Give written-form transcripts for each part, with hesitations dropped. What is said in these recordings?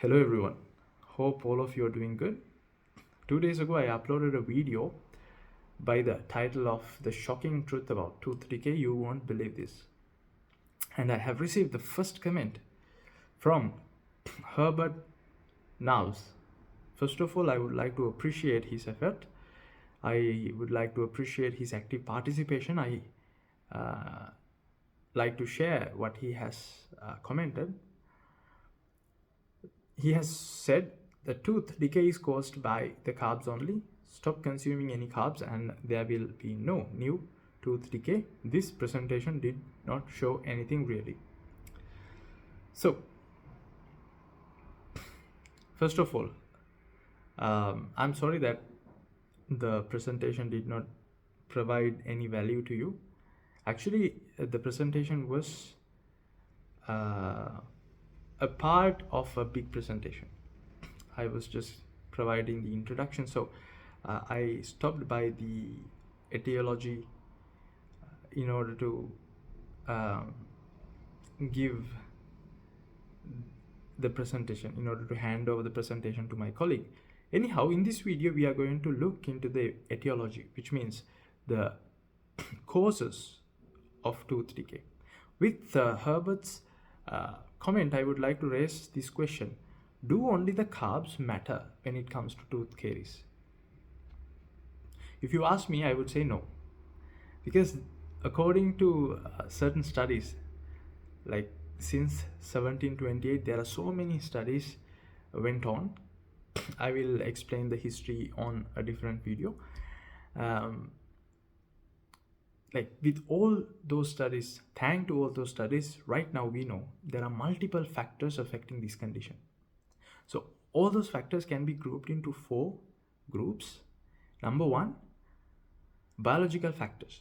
Hello everyone, hope all of you are doing good. 2 days ago I uploaded a video by the title of The Shocking Truth About Tooth Decay. You won't believe this. And I have received the first comment from Herbert Knowles. First of all, I would like to appreciate his effort. I would like to appreciate his active participation. I like to share what he has commented. He has said the tooth decay is caused by the carbs only. Stop consuming any carbs and there will be no new tooth decay. This presentation did not show anything really. So, first of all, I'm sorry that the presentation did not provide any value to you. Actually, the presentation was a part of a big presentation. I was just providing the introduction, so I stopped by the etiology in order to give the presentation, in order to hand over the presentation to my colleague. Anyhow, in this video we are going to look into the etiology, which means the causes of tooth decay. With Herbert's comment, I would like to raise this question: do only the carbs matter when it comes to tooth caries? If you ask me, I would say no, because according to certain studies, like since 1728, there are so many studies went on. I will explain the history on a different video. Like with all those studies, thanks to all those studies, right now we know there are multiple factors affecting this condition. So all those factors can be grouped into 4 groups. Number 1, biological factors.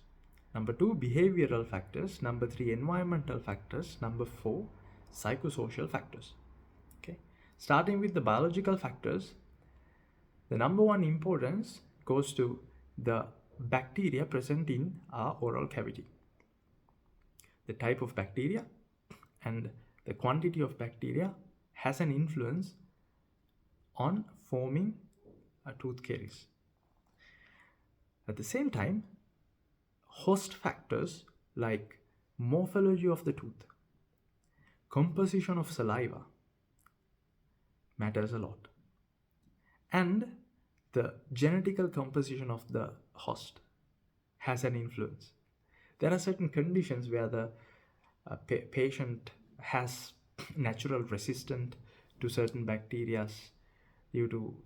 Number 2, behavioral factors. Number 3, environmental factors. Number 4, psychosocial factors. Okay, starting with the biological factors, the number 1 importance goes to the bacteria present in our oral cavity. The type of bacteria and the quantity of bacteria has an influence on forming a tooth caries. At the same time, host factors like morphology of the tooth, composition of saliva matters a lot, and the genetical composition of the host has an influence. There are certain conditions where the patient has natural resistance to certain bacteria due to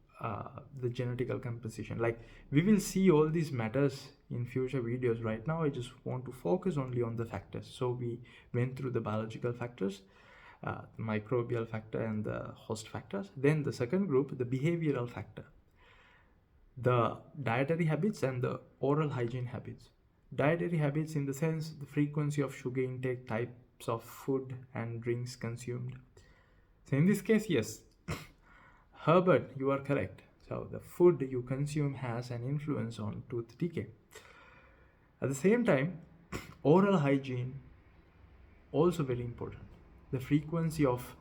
the genetical composition. Like, we will see all these matters in future videos. Right now I just want to focus only on the factors. So we went through the biological factors, the microbial factor and the host factors. Then the second group, the behavioral factor, the dietary habits and the oral hygiene habits. Dietary habits in the sense the frequency of sugar intake, types of food and drinks consumed. So in this case, yes, Herbert, you are correct. So the food you consume has an influence on tooth decay. At the same time, oral hygiene also very important. The frequency of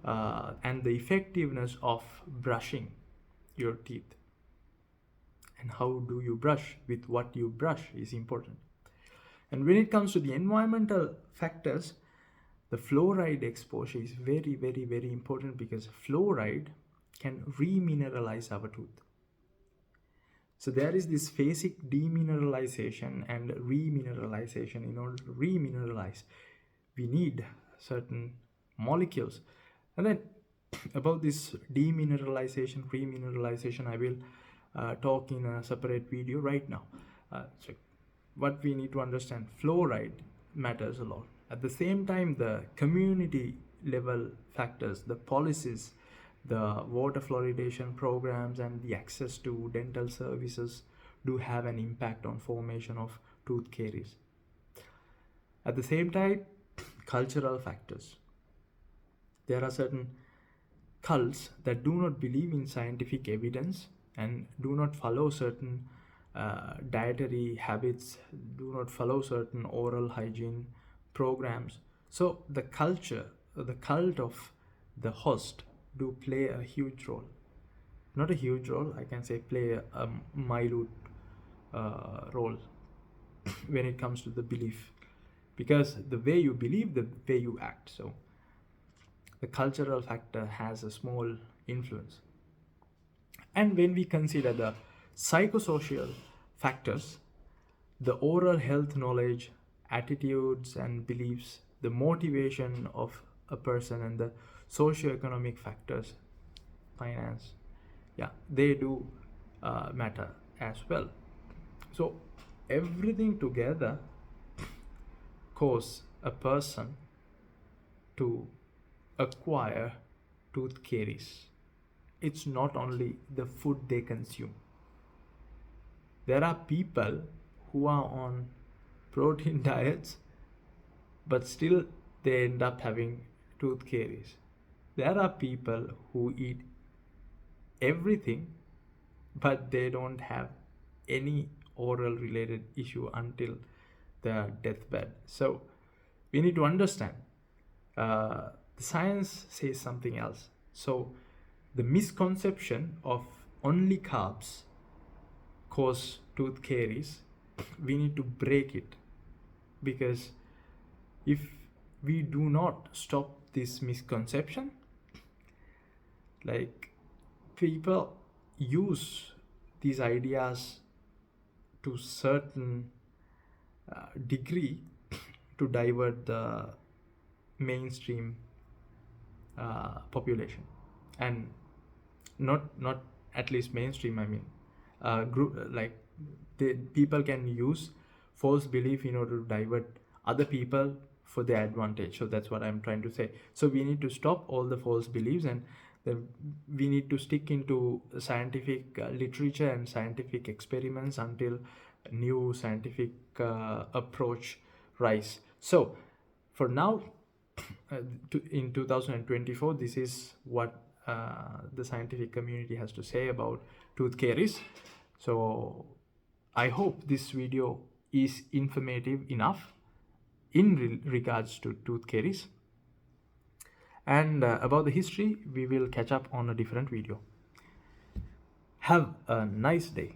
and the effectiveness of brushing your teeth, and how do you brush, with what you brush is important. And when it comes to the environmental factors, the fluoride exposure is very, very, very important, because fluoride can remineralize our tooth. So there is this phasic demineralization and remineralization. In order to remineralize, we need certain molecules. And then about this demineralization, remineralization, I will talk in a separate video right now. So what we need to understand, fluoride matters a lot. At the same time, the community level factors, the policies, the water fluoridation programs and the access to dental services do have an impact on formation of tooth caries. At the same time, cultural factors. There are certain cults that do not believe in scientific evidence and do not follow certain dietary habits, do not follow certain oral hygiene programs. So the culture, the cult of the host do play a huge role. Not a huge role, I can say play a minute role when it comes to the belief, because the way you believe, the way you act. So the cultural factor has a small influence. And when we consider the psychosocial factors, the oral health knowledge, attitudes and beliefs, the motivation of a person, and the socioeconomic factors, finance, yeah, they do matter as well. So everything together cause a person to acquire tooth caries. It's not only the food they consume. There are people who are on protein diets, but still they end up having tooth caries. There are people who eat everything, but they don't have any oral related issue until their deathbed. So we need to understand the science says something else. So the misconception of only carbs cause tooth caries, we need to break it, because if we do not stop this misconception, like, people use these ideas to certain degree to divert the mainstream population, and not at least mainstream, I mean group, like people can use false belief in order to divert other people for their advantage. So that's what I'm trying to say. So we need to stop all the false beliefs, and then we need to stick into scientific literature and scientific experiments until new scientific approach rise. So for now, in 2024, this is what the scientific community has to say about tooth caries. So I hope this video is informative enough in regards to tooth caries. And about the history, we will catch up on a different video. Have a nice day.